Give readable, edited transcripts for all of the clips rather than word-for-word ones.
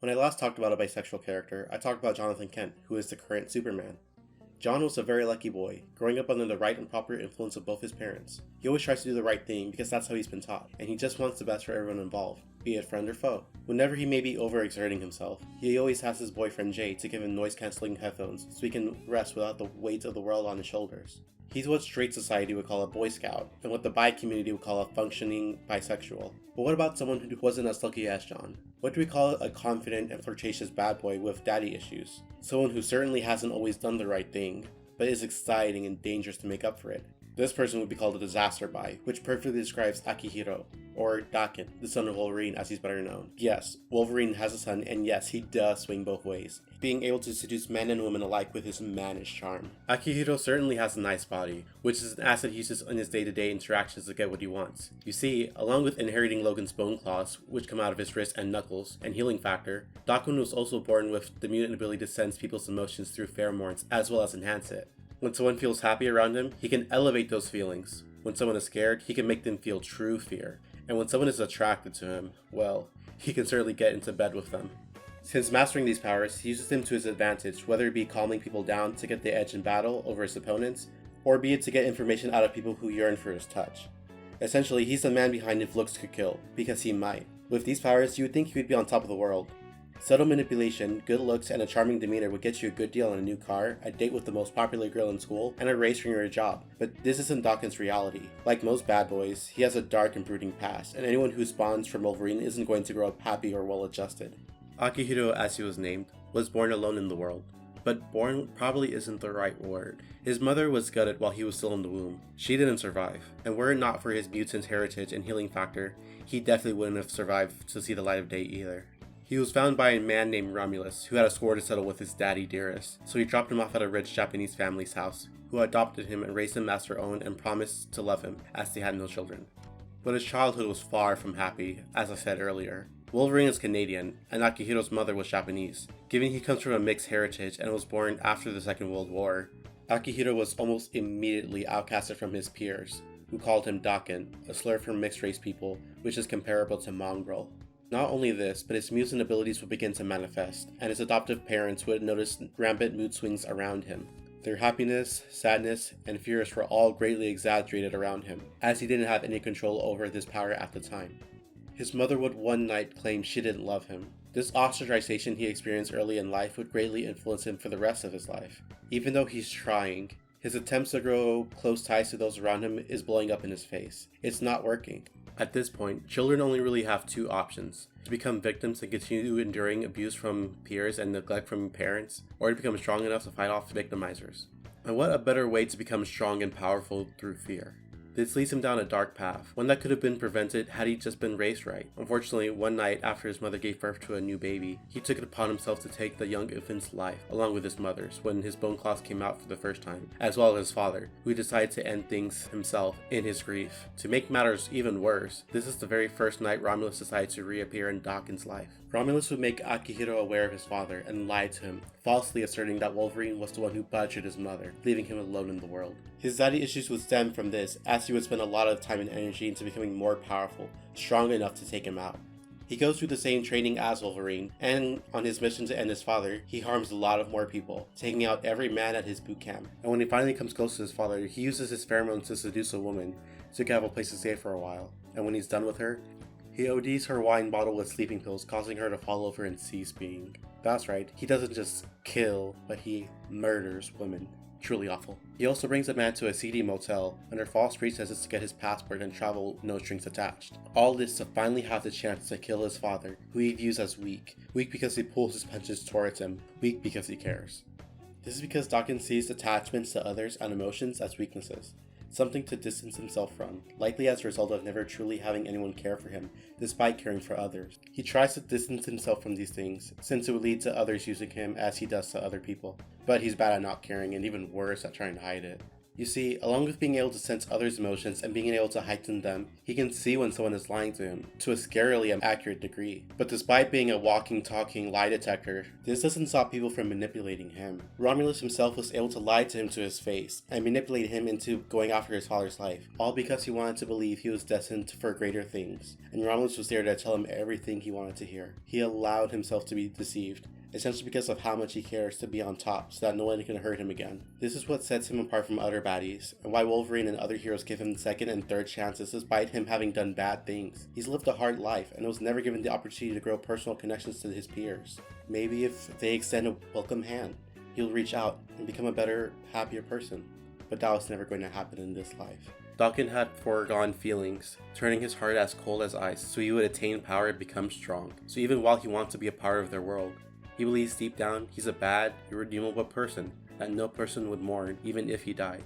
When I last talked about a bisexual character, I talked about Jonathan Kent, who is the current Superman. John was a very lucky boy, growing up under the right and proper influence of both his parents. He always tries to do the right thing because that's how he's been taught, and he just wants the best for everyone involved, be it friend or foe. Whenever he may be overexerting himself, he always has his boyfriend Jay to give him noise-canceling headphones so he can rest without the weight of the world on his shoulders. He's what straight society would call a Boy Scout, and what the bi community would call a functioning bisexual. But what about someone who wasn't as lucky as John? What do we call a confident and flirtatious bad boy with daddy issues? Someone who certainly hasn't always done the right thing, but is exciting and dangerous to make up for it. This person would be called a disaster bi, which perfectly describes Akihiro, or Daken, the Son of Wolverine as he's better known. Yes, Wolverine has a son, and yes, he does swing both ways, being able to seduce men and women alike with his mannish charm. Akihiro certainly has a nice body, which is an asset he uses in his day-to-day interactions to get what he wants. You see, along with inheriting Logan's bone claws, which come out of his wrists and knuckles, and healing factor, Daken was also born with the mutant ability to sense people's emotions through pheromones as well as enhance it. When someone feels happy around him, he can elevate those feelings. When someone is scared, he can make them feel true fear. And when someone is attracted to him, well, he can certainly get into bed with them. Since mastering these powers, he uses them to his advantage, whether it be calming people down to get the edge in battle over his opponents, or be it to get information out of people who yearn for his touch. Essentially, he's the man behind If Looks Could Kill, because he might. With these powers, you would think he would be on top of the world. Subtle manipulation, good looks, and a charming demeanor would get you a good deal on a new car, a date with the most popular girl in school, and a raise for your job. But this isn't Daken's reality. Like most bad boys, he has a dark and brooding past, and anyone who spawns from Wolverine isn't going to grow up happy or well-adjusted. Akihiro, as he was named, was born alone in the world. But born probably isn't the right word. His mother was gutted while he was still in the womb. She didn't survive, and were it not for his mutant heritage and healing factor, he definitely wouldn't have survived to see the light of day either. He was found by a man named Romulus, who had a score to settle with his daddy Dearest, so he dropped him off at a rich Japanese family's house, who adopted him and raised him as their own and promised to love him, as they had no children. But his childhood was far from happy, as I said earlier. Wolverine is Canadian, and Akihiro's mother was Japanese. Given he comes from a mixed heritage and was born after the Second World War, Akihiro was almost immediately outcasted from his peers, who called him Daken, a slur for mixed-race people, which is comparable to mongrel. Not only this, but his mutant abilities would begin to manifest, and his adoptive parents would notice rampant mood swings around him. Their happiness, sadness, and fears were all greatly exaggerated around him, as he didn't have any control over this power at the time. His mother would one night claim she didn't love him. This ostracization he experienced early in life would greatly influence him for the rest of his life. Even though he's trying, his attempts to grow close ties to those around him is blowing up in his face. It's not working. At this point, children only really have two options: to become victims and continue enduring abuse from peers and neglect from parents, or to become strong enough to fight off victimizers. And what a better way to become strong and powerful through fear. This leads him down a dark path, one that could have been prevented had he just been raised right. Unfortunately, one night after his mother gave birth to a new baby, he took it upon himself to take the young infant's life, along with his mother's, when his bone claws came out for the first time, as well as his father, who decided to end things himself in his grief. To make matters even worse, this is the very first night Romulus decided to reappear in Daken's life. Romulus would make Akihiro aware of his father and lie to him, falsely asserting that Wolverine was the one who butchered his mother, leaving him alone in the world. His daddy issues would stem from this, as he would spend a lot of time and energy into becoming more powerful, strong enough to take him out. He goes through the same training as Wolverine, and on his mission to end his father, he harms a lot of more people, taking out every man at his boot camp. And when he finally comes close to his father, he uses his pheromones to seduce a woman, so he can have a place to stay for a while. And when he's done with her, he ODs her wine bottle with sleeping pills, causing her to fall over and cease being. That's right, he doesn't just kill, but he murders women. Truly awful. He also brings a man to a seedy motel under false pretenses to get his passport and travel no strings attached. All this to finally have the chance to kill his father, who he views as weak. Weak because he pulls his punches towards him. Weak because he cares. This is because Daken sees attachments to others and emotions as weaknesses. Something to distance himself from, likely as a result of never truly having anyone care for him, despite caring for others. He tries to distance himself from these things, since it would lead to others using him as he does to other people. But he's bad at not caring, and even worse at trying to hide it. You see, along with being able to sense others' emotions and being able to heighten them, he can see when someone is lying to him, to a scarily accurate degree. But despite being a walking, talking lie detector, this doesn't stop people from manipulating him. Romulus himself was able to lie to him to his face, and manipulate him into going after his father's life, all because he wanted to believe he was destined for greater things, and Romulus was there to tell him everything he wanted to hear. He allowed himself to be deceived, essentially because of how much he cares to be on top so that no one can hurt him again. This is what sets him apart from other baddies, and why Wolverine and other heroes give him second and third chances despite him having done bad things. He's lived a hard life and was never given the opportunity to grow personal connections to his peers. Maybe if they extend a welcome hand, he'll reach out and become a better, happier person. But that was never going to happen in this life. Daken had foregone feelings, turning his heart as cold as ice so he would attain power and become strong. So even while he wants to be a part of their world, he believes deep down he's a bad, irredeemable person that no person would mourn even if he died.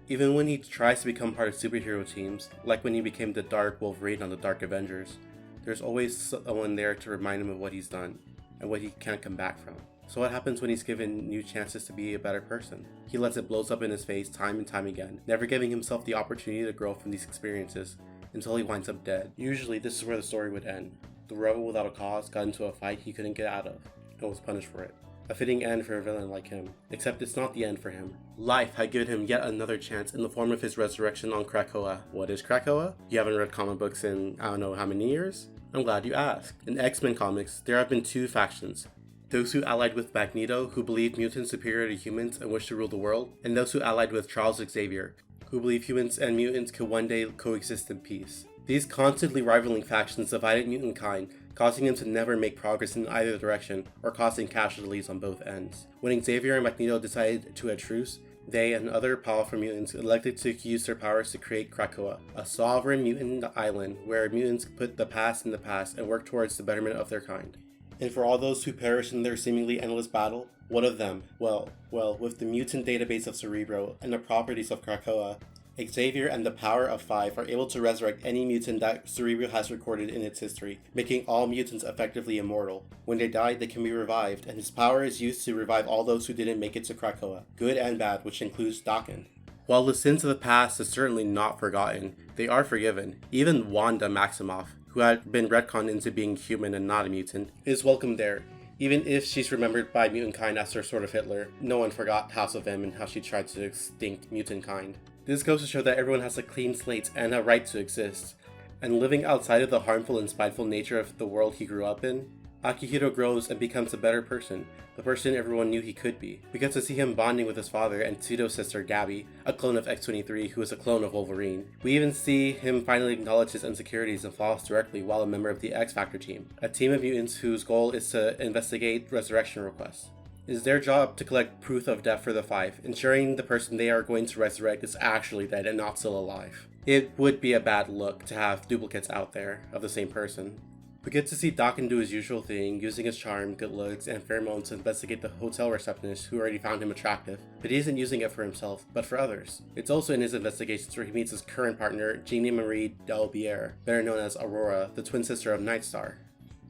Even when he tries to become part of superhero teams, like when he became the Dark Wolverine on the Dark Avengers, there's always someone there to remind him of what he's done and what he can't come back from. So what happens when he's given new chances to be a better person? He lets it blow up in his face time and time again, never giving himself the opportunity to grow from these experiences until he winds up dead. Usually this is where the story would end. The rebel without a cause got into a fight he couldn't get out of, and was punished for it. A fitting end for a villain like him, except it's not the end for him. Life had given him yet another chance in the form of his resurrection on Krakoa. What is Krakoa? You haven't read comic books in I don't know how many years? I'm glad you asked. In X-Men comics, there have been two factions. Those who allied with Magneto, who believed mutants superior to humans and wished to rule the world, and those who allied with Charles Xavier, who believe humans and mutants could one day coexist in peace. These constantly rivaling factions divided mutant kind, causing him to never make progress in either direction, or causing casualties on both ends. When Xavier and Magneto decided to a truce, they and other powerful mutants elected to use their powers to create Krakoa, a sovereign mutant island where mutants put the past in the past and work towards the betterment of their kind. And for all those who perished in their seemingly endless battle, what of them? Well, with the mutant database of Cerebro and the properties of Krakoa, Xavier and the Power of Five are able to resurrect any mutant that Cerebro has recorded in its history, making all mutants effectively immortal. When they die, they can be revived, and his power is used to revive all those who didn't make it to Krakoa, good and bad, which includes Daken. While the sins of the past is certainly not forgotten, they are forgiven. Even Wanda Maximoff, who had been retconned into being human and not a mutant, is welcome there. Even if she's remembered by mutant kind as her sort of Hitler, no one forgot House of M and how she tried to extinct mutant kind. This goes to show that everyone has a clean slate and a right to exist, and living outside of the harmful and spiteful nature of the world he grew up in, Akihiro grows and becomes a better person, the person everyone knew he could be. We get to see him bonding with his father and pseudo sister Gabby, a clone of X-23 who is a clone of Wolverine. We even see him finally acknowledge his insecurities and flaws directly while a member of the X-Factor team, a team of mutants whose goal is to investigate resurrection requests. It is their job to collect proof of death for the Five, ensuring the person they are going to resurrect is actually dead and not still alive. It would be a bad look to have duplicates out there of the same person. We get to see Daken do his usual thing, using his charm, good looks, and pheromones to investigate the hotel receptionist who already found him attractive, but he isn't using it for himself, but for others. It's also in his investigations where he meets his current partner, Jeannie Marie Delbier, better known as Aurora, the twin sister of Nightstar.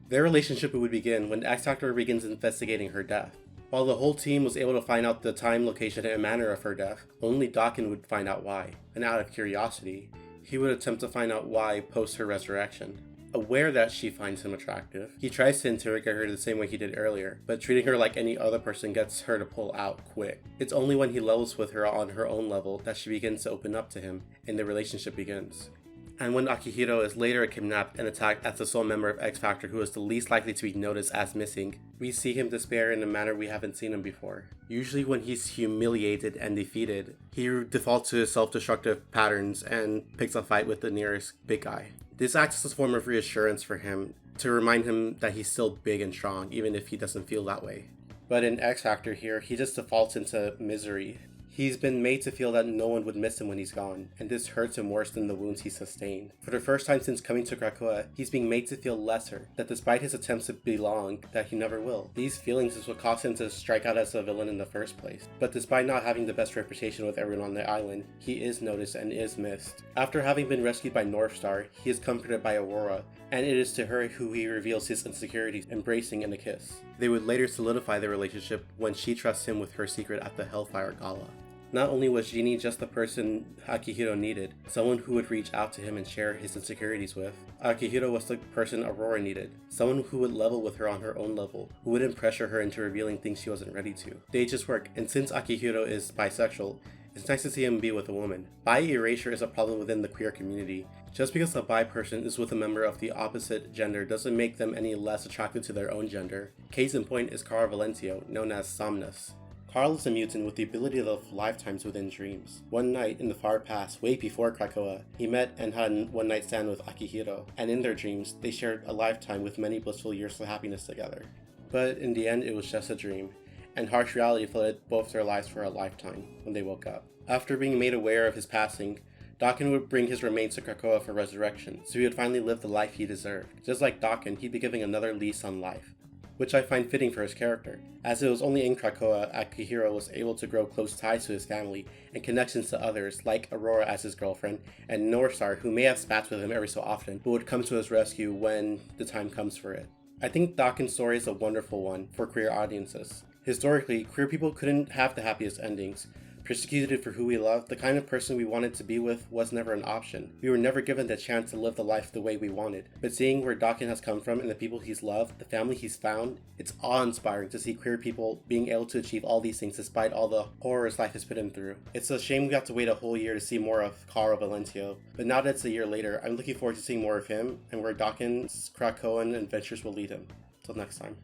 Their relationship would begin when X-Factor begins investigating her death. While the whole team was able to find out the time, location, and manner of her death, only Daken would find out why, and out of curiosity, he would attempt to find out why post her resurrection. Aware that she finds him attractive, he tries to interrogate her the same way he did earlier, but treating her like any other person gets her to pull out quick. It's only when he levels with her on her own level that she begins to open up to him, and the relationship begins. And when Akihiro is later kidnapped and attacked as the sole member of X-Factor who is the least likely to be noticed as missing, we see him despair in a manner we haven't seen him before. Usually when he's humiliated and defeated, he defaults to his self-destructive patterns and picks a fight with the nearest big guy. This acts as a form of reassurance for him, to remind him that he's still big and strong, even if he doesn't feel that way. But in X-Factor here, he just defaults into misery. He's been made to feel that no one would miss him when he's gone, and this hurts him worse than the wounds he sustained. For the first time since coming to Krakoa, he's being made to feel lesser, that despite his attempts to belong, that he never will. These feelings is what caused him to strike out as a villain in the first place. But despite not having the best reputation with everyone on the island, he is noticed and is missed. After having been rescued by Northstar, he is comforted by Aurora, and it is to her who he reveals his insecurities, embracing in a kiss. They would later solidify their relationship when she trusts him with her secret at the Hellfire Gala. Not only was Genie just the person Akihiro needed, someone who would reach out to him and share his insecurities with, Akihiro was the person Aurora needed, someone who would level with her on her own level, who wouldn't pressure her into revealing things she wasn't ready to. They just work, and since Akihiro is bisexual, it's nice to see him be with a woman. Bi-Erasure is a problem within the queer community. Just because a bi person is with a member of the opposite gender doesn't make them any less attracted to their own gender. Case in point is Carl Valencio, known as Somnus. Carl is a mutant with the ability to live lifetimes within dreams. One night in the far past, way before Krakoa, he met and had a one-night stand with Akihiro, and in their dreams, they shared a lifetime with many blissful years of happiness together. But in the end, it was just a dream, and harsh reality flooded both their lives for a lifetime when they woke up. After being made aware of his passing, Daken would bring his remains to Krakoa for resurrection, so he would finally live the life he deserved. Just like Daken, he'd be giving another lease on life, which I find fitting for his character, as it was only in Krakoa Akihiro was able to grow close ties to his family and connections to others like Aurora as his girlfriend and Northstar, who may have spats with him every so often, but would come to his rescue when the time comes for it. I think Daken's story is a wonderful one for queer audiences. Historically, queer people couldn't have the happiest endings. Persecuted for who we loved, the kind of person we wanted to be with was never an option. We were never given the chance to live the life the way we wanted. But seeing where Daken has come from and the people he's loved, the family he's found, it's awe-inspiring to see queer people being able to achieve all these things despite all the horrors life has put him through. It's a shame we have to wait a whole year to see more of Carl Valencio, but now that it's a year later, I'm looking forward to seeing more of him and where Daken's Krakoan adventures will lead him. Till next time.